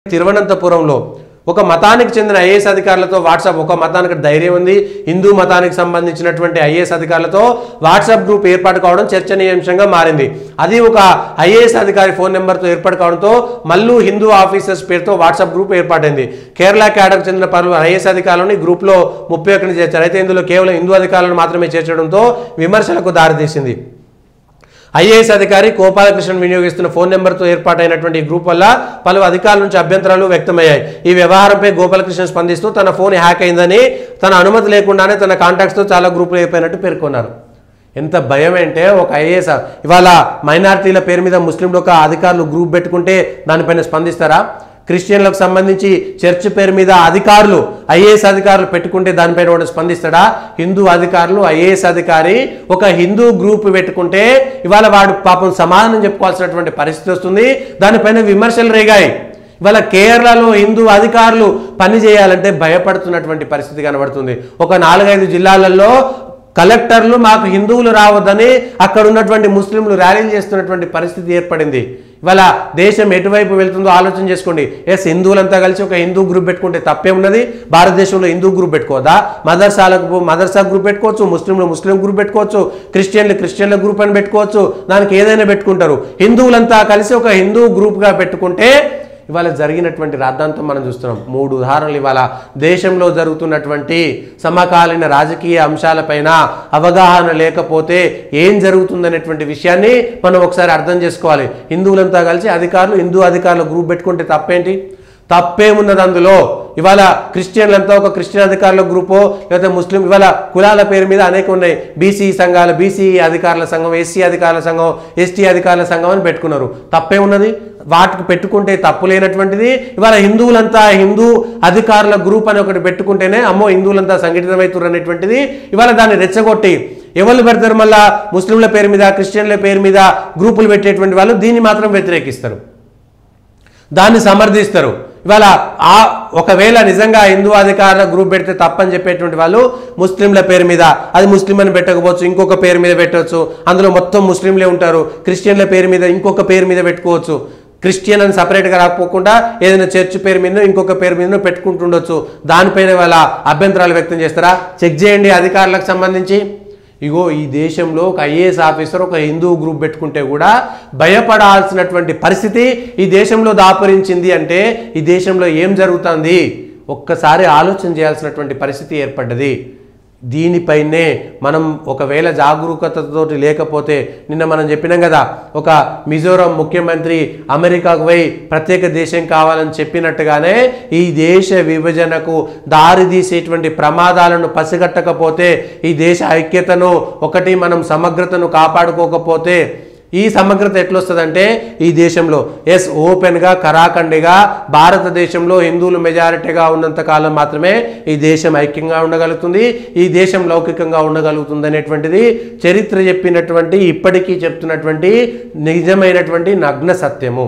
తిరువనంతపురంలో ఒక మతానికి చెందిన ఐఏఎస్ అధికారులతో వాట్సాప్ ఒక మతానికి ధైర్యం ఉంది హిందూ మతానికి సంబంధించినటువంటి ఐఏఎస్ అధికారులతో వాట్సాప్ గ్రూప్ ఏర్పాటు కావడం చర్చనీయాంశంగా మారింది. అది ఒక ఐఏఎస్ అధికారి ఫోన్ నెంబర్తో ఏర్పాటు కావడంతో మల్లు హిందూ ఆఫీసర్స్ పేరుతో వాట్సాప్ గ్రూప్ ఏర్పాటైంది. కేరళ క్యాడర్కు చెందిన పలు ఐఏఎస్ అధికారులను ఈ గ్రూప్లో 31 చేర్చారు. అయితే ఇందులో కేవలం హిందూ అధికారులను మాత్రమే చేర్చడంతో విమర్శలకు దారితీసింది. ఐఏఎస్ అధికారి గోపాలకృష్ణన్ వినియోగిస్తున్న ఫోన్ నెంబర్తో ఏర్పాటైనటువంటి గ్రూప్ వల్ల పలు అధికారుల నుంచి అభ్యంతరాలు వ్యక్తమయ్యాయి. ఈ వ్యవహారంపై గోపాలకృష్ణన్ స్పందిస్తూ తన ఫోన్ హ్యాక్ అయిందని తన అనుమతి లేకుండానే తన కాంటాక్ట్స్తో చాలా గ్రూపులు అయిపోయినట్టు పేర్కొన్నారు. ఎంత భయం అంటే ఒక ఐఏఎస్ ఇవాళ మైనారిటీల పేరు మీద ముస్లింలు ఒక అధికారులు గ్రూప్ పెట్టుకుంటే దానిపైన స్పందిస్తారా? క్రిస్టియన్లకు సంబంధించి చర్చ్ పేరు మీద అధికారులు ఐఏఎస్ అధికారులు పెట్టుకుంటే దానిపైన కూడా స్పందిస్తాడా? హిందూ అధికారులు ఐఏఎస్ అధికారి ఒక హిందూ గ్రూప్ పెట్టుకుంటే ఇవాళ వాడు పాపం సమాధానం చెప్పుకోవాల్సినటువంటి పరిస్థితి వస్తుంది. దానిపైన విమర్శలు రేగాయి. ఇవాళ కేరళలో హిందూ అధికారులు పని చేయాలంటే భయపడుతున్నటువంటి పరిస్థితి కనబడుతుంది. ఒక 4-5 జిల్లాలలో కలెక్టర్లు మాకు హిందువులు రావద్దని అక్కడ ఉన్నటువంటి ముస్లింలు ర్యాలీలు చేస్తున్నటువంటి పరిస్థితి ఏర్పడింది. ఇవాళ దేశం ఎటువైపు వెళ్తుందో ఆలోచన చేసుకోండి. హిందువులంతా కలిసి ఒక హిందూ గ్రూప్ పెట్టుకుంటే తప్పే ఉన్నది. భారతదేశంలో హిందూ గ్రూప్ పెట్టుకోవద్దా? మదర్సా గ్రూప్ పెట్టుకోవచ్చు, ముస్లిం గ్రూప్ పెట్టుకోవచ్చు, క్రిస్టియన్ల గ్రూప్ అని పెట్టుకోవచ్చు. దానికి ఏదైనా పెట్టుకుంటారు. హిందువులంతా కలిసి ఒక హిందూ గ్రూప్గా పెట్టుకుంటే ఇవాళ జరిగినటువంటి రాద్ధాంతం మనం చూస్తున్నాం. 3 ఉదాహరణలు ఇవాళ దేశంలో జరుగుతున్నటువంటి సమకాలీన రాజకీయ అంశాలపైన అవగాహన లేకపోతే ఏం జరుగుతుందనేటువంటి విషయాన్ని మనం ఒకసారి అర్థం చేసుకోవాలి. హిందువులంతా కలిసి హిందూ అధికారుల గ్రూప్ పెట్టుకుంటే తప్పేంటి? తప్పేమున్నది అందులో? ఇవాళ క్రిస్టియన్లంతా ఒక క్రిస్టియన్ అధికారుల గ్రూపో లేకపోతే ముస్లిం ఇవాళ కులాల పేరు మీద అనేక ఉన్నాయి. బీసీ సంఘాలు, బీసీ అధికారుల సంఘం, ఎస్సీ అధికారుల సంఘం, ఎస్టీ అధికారుల సంఘం అని పెట్టుకున్నారు. తప్పే ఉన్నది? వాటికి పెట్టుకుంటే తప్పు లేనటువంటిది. ఇవాళ హిందువులంతా హిందూ అధికారుల గ్రూప్ అని ఒకటి పెట్టుకుంటేనే అమ్మో హిందువులంతా సంఘటితమవుతారు అనేటువంటిది. ఇవాళ దాన్ని రెచ్చగొట్టి ఎవరు పెడతారు? మళ్ళా ముస్లింల పేరు మీద, క్రిస్టియన్ల పేరు మీద గ్రూపులు పెట్టేటువంటి వాళ్ళు దీన్ని మాత్రం వ్యతిరేకిస్తారు, దాన్ని సమర్థిస్తారు. ఇవాళ ఒకవేళ నిజంగా హిందూ అధికారుల గ్రూప్ పెడితే తప్పని చెప్పేటువంటి వాళ్ళు ముస్లింల పేరు మీద అది ముస్లిం అని పెట్టకపోవచ్చు, ఇంకొక పేరు మీద పెట్టవచ్చు. అందులో మొత్తం ముస్లింలే ఉంటారు. క్రిస్టియన్ల పేరు మీద ఇంకొక పేరు మీద పెట్టుకోవచ్చు. క్రిస్టియన్ అని సపరేట్గా రాకపోకుండా ఏదైనా చర్చ్ పేరు మీద ఇంకొక పేరు మీద పెట్టుకుంటుండొచ్చు. దానిపైన వాళ్ళ అభ్యంతరాలు వ్యక్తం చేస్తారా? చెక్ చేయండి అధికారులకు సంబంధించి. ఇగో ఈ దేశంలో ఒక ఐఏఎస్ ఆఫీసర్ ఒక హిందూ గ్రూప్ పెట్టుకుంటే కూడా భయపడాల్సినటువంటి పరిస్థితి ఈ దేశంలో దాపురించింది అంటే ఈ దేశంలో ఏం జరుగుతుంది? ఒక్కసారి ఆలోచన చేయాల్సినటువంటి పరిస్థితి ఏర్పడ్డది. దీనిపైనే మనం ఒకవేళ జాగరూకతతో లేకపోతే నిన్న మనం చెప్పినాం కదా, ఒక మిజోరాం ముఖ్యమంత్రి అమెరికాకు పోయి ప్రత్యేక దేశం కావాలని చెప్పినట్టుగానే ఈ దేశ విభజనకు దారితీసేటువంటి ప్రమాదాలను పసిగట్టకపోతే, ఈ దేశ ఐక్యతను మనం సమగ్రతను కాపాడుకోకపోతే ఈ సమగ్రత ఎట్లొస్తుందంటే ఈ దేశంలో ఓపెన్గా కరాఖండిగా భారతదేశంలో హిందువులు మెజారిటీగా ఉన్నంత కాలం మాత్రమే ఈ దేశం ఐక్యంగా ఉండగలుగుతుంది, ఈ దేశం లౌకికంగా ఉండగలుగుతుంది అనేటువంటిది చరిత్ర చెప్పినటువంటి ఇప్పటికీ చెప్తున్నటువంటి నిజమైనటువంటి నగ్న సత్యము.